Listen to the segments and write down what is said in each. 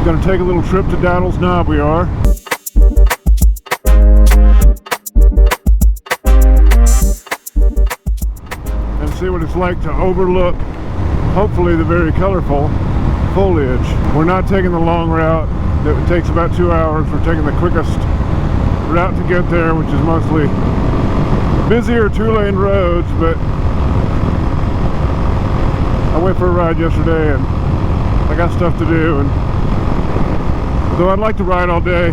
Gonna take a little trip to Dowdell Knob, we are. And see what it's like to overlook, hopefully, the very colorful foliage. We're not taking the long route that takes about 2 hours. We're taking the quickest route to get there, which is mostly busier 2-lane roads, but I went for a ride yesterday and I got stuff to do, and though I'd like to ride all day,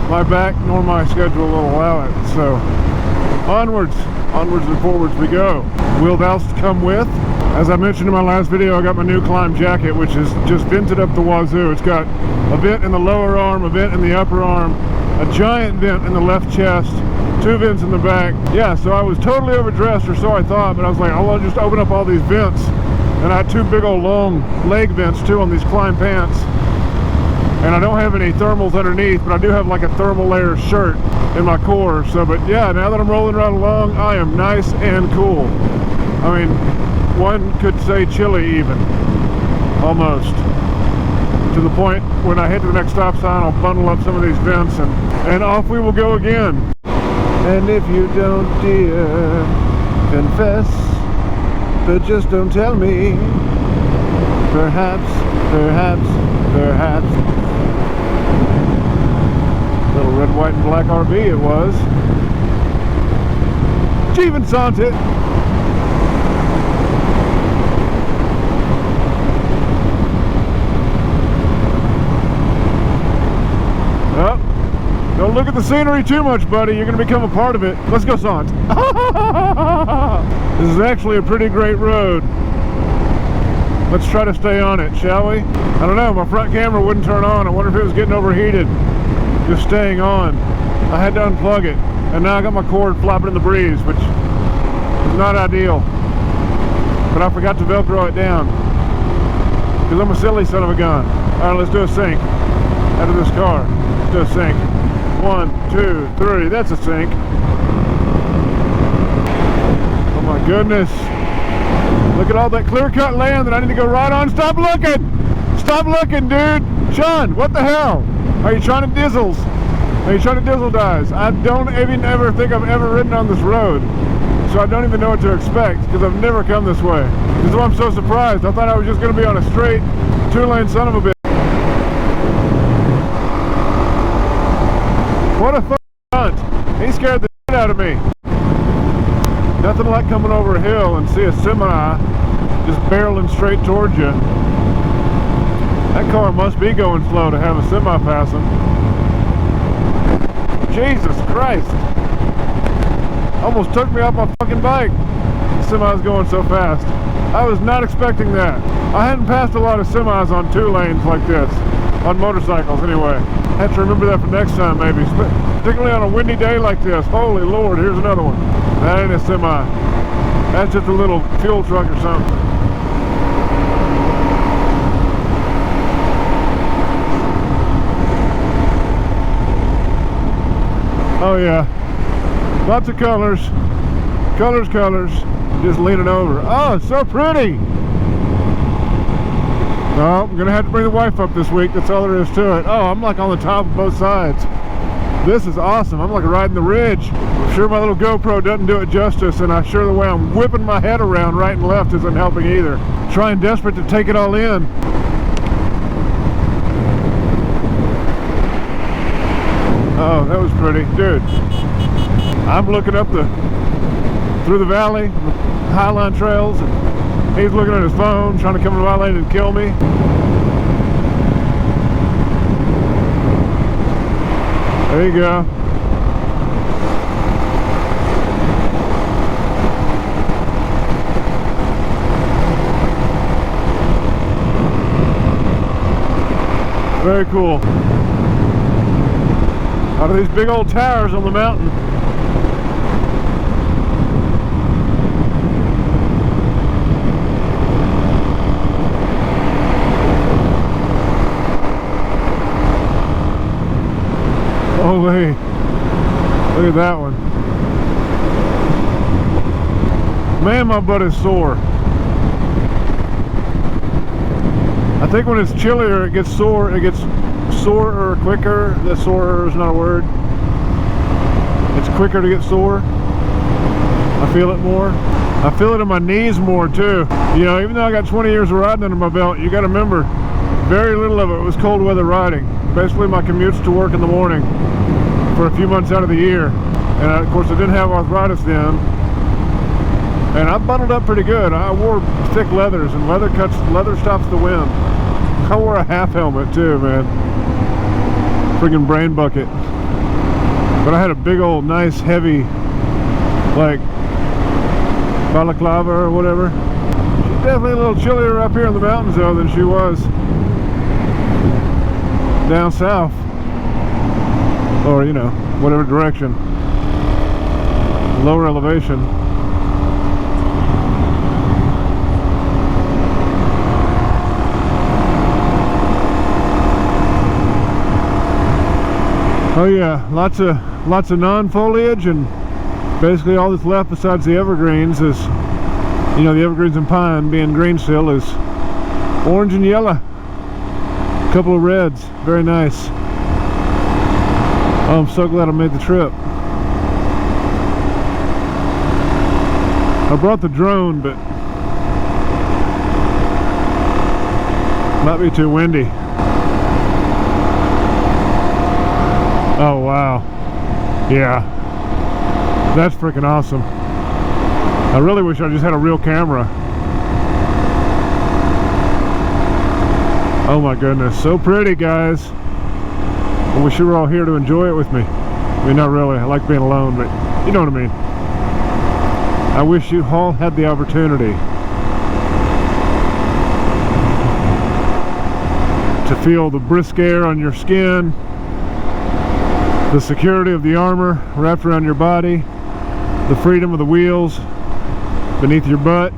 my back nor my schedule will allow it. So onwards and forwards we go. Will thou come with? As I mentioned in my last video, I got my new climb jacket, which is just vented up the wazoo. It's got a vent in the lower arm, a vent in the upper arm, a giant vent in the left chest, 2 vents in the back. Yeah, so I was totally overdressed, or so I thought, but I was like, I'll just open up all these vents. And I had 2 big old long leg vents too on these climb pants. And I don't have any thermals underneath, but I do have like a thermal layer shirt in my core. So, but yeah, now that I'm rolling right along, I am nice and cool. I mean, one could say chilly even, almost. To the point when I head to the next stop sign, I'll bundle up some of these vents and off we will go again. And if you don't, dear, confess, but just don't tell me. Perhaps. Little red, white, and black RV it was. Jeevan Santit. Oh, don't look at the scenery too much, buddy. You're going to become a part of it. Let's go, Sant. This is actually a pretty great road. Let's try to stay on it, shall we? I don't know, my front camera wouldn't turn on. I wonder if it was getting overheated. Just staying on. I had to unplug it. And now I got my cord flopping in the breeze, which is not ideal. But I forgot to Velcro it down. Because I'm a silly son of a gun. Alright, let's do a sync. Out of this car. Let's do a sync. 1, 2, 3. That's a sync. Oh my goodness. Look at all that clear-cut land that I need to go right on. Stop looking! Stop looking, dude! Sean, what the hell? Are you trying to dizzles? Are you trying to dizzle dies? I don't even ever think I've ever ridden on this road. So I don't even know what to expect, because I've never come this way. This is why I'm so surprised. I thought I was just going to be on a straight 2-lane son of a bitch. What a fucking cunt. He scared the shit out of me. Nothing like coming over a hill and see a semi just barreling straight towards you. That car must be going slow to have a semi passing. Jesus Christ. Almost took me off my fucking bike. The semi's going so fast. I was not expecting that. I hadn't passed a lot of semis on 2 lanes like this. On motorcycles anyway. I have to remember that for next time maybe. Particularly on a windy day like this. Holy Lord, here's another one. That ain't a semi. That's just a little fuel truck or something. Oh yeah. Lots of colors. Colors. Just leaning over. Oh, it's so pretty. Oh, I'm gonna have to bring the wife up this week. That's all there is to it. Oh, I'm like on the top of both sides. This is awesome. I'm like riding the ridge. I'm sure my little GoPro doesn't do it justice, and I'm sure the way I'm whipping my head around right and left isn't helping either. Trying desperate to take it all in. Oh, that was pretty. Dude, I'm looking up through the valley, the Highline trails, and he's looking at his phone, trying to come into my lane and kill me. There you go. Very cool. Out of these big old towers on the mountain. Holy, look at that one. Man, my butt is sore. I think when it's chillier, it gets sore. It gets sorer quicker. That sorer is not a word. It's quicker to get sore. I feel it more. I feel it in my knees more too. You know, even though I got 20 years of riding under my belt, you got to remember, very little of it was cold weather riding. Basically, my commutes to work in the morning for a few months out of the year. And of course, I didn't have arthritis then. And I bundled up pretty good. I wore thick leathers, and leather stops the wind. I wore a half helmet too, man. Friggin' brain bucket. But I had a big old, nice, heavy, like, balaclava or whatever. She's definitely a little chillier up here in the mountains though than she was down south. Or, you know, whatever direction. Lower elevation. Oh yeah, lots of non-foliage, and basically all that's left besides the evergreens is, you know, the evergreens and pine being green still, is orange and yellow. A couple of reds, very nice. Oh, I'm so glad I made the trip. I brought the drone, but might be too windy. Oh wow, yeah, that's freaking awesome. I really wish I just had a real camera. Oh my goodness, so pretty, guys. I wish you were all here to enjoy it with me. I mean, not really, I like being alone, but you know what I mean. I wish you all had the opportunity to feel the brisk air on your skin, the security of the armor wrapped around your body, the freedom of the wheels beneath your butt,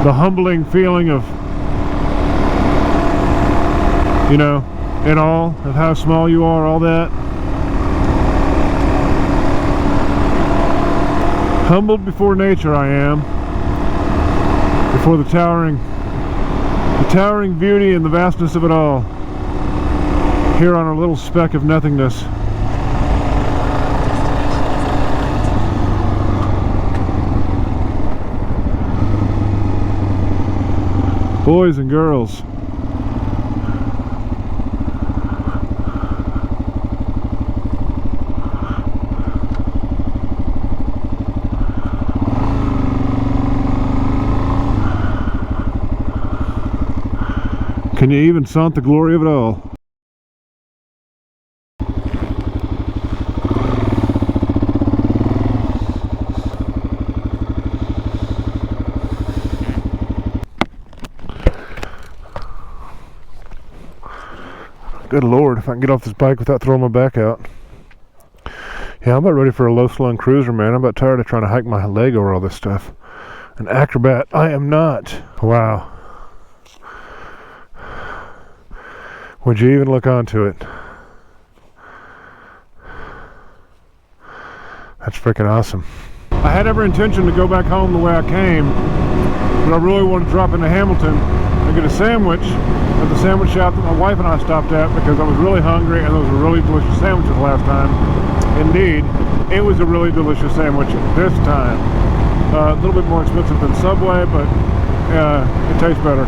the humbling feeling of, you know, it all, of how small you are, all that. Humbled before nature I am, before the towering beauty and the vastness of it all. Here on our little speck of nothingness. Boys and girls. Can you even saunt the glory of it all? Good Lord, if I can get off this bike without throwing my back out. Yeah, I'm about ready for a low-slung cruiser, man. I'm about tired of trying to hike my leg over all this stuff. An acrobat, I am not. Wow. Would you even look onto it? That's freaking awesome. I had every intention to go back home the way I came, but I really wanted to drop into Hamilton and get a sandwich at the sandwich shop that my wife and I stopped at because I was really hungry and those were really delicious sandwiches last time. Indeed, it was a really delicious sandwich this time. A little bit more expensive than Subway, but it tastes better.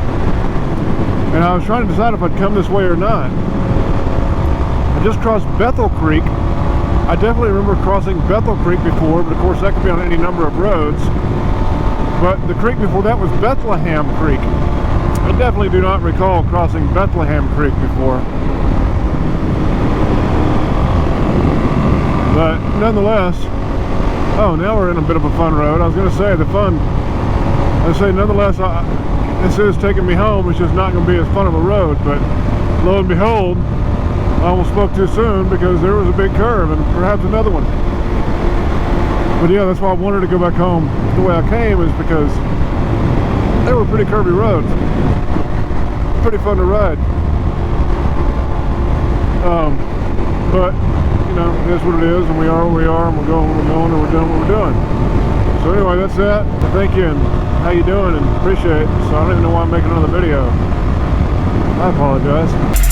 And I was trying to decide if I'd come this way or not. I just crossed Bethel Creek. I definitely remember crossing Bethel Creek before, but of course that could be on any number of roads. But the creek before that was Bethlehem Creek. I definitely do not recall crossing Bethlehem Creek before. But nonetheless, oh, now we're in a bit of a fun road. I was going to say nonetheless, this is taking me home. It's just not going to be as fun of a road, but lo and behold, I almost spoke too soon because there was a big curve and perhaps another one. But yeah, that's why I wanted to go back home the way I came, is because they were pretty curvy roads. Pretty fun to ride. But, you know, it is what it is, and we are where we are, and we're going where we're going, and we're doing what we're doing. So anyway, that's that. Thank you, and how you doing, and appreciate it. So I don't even know why I'm making another video. I apologize.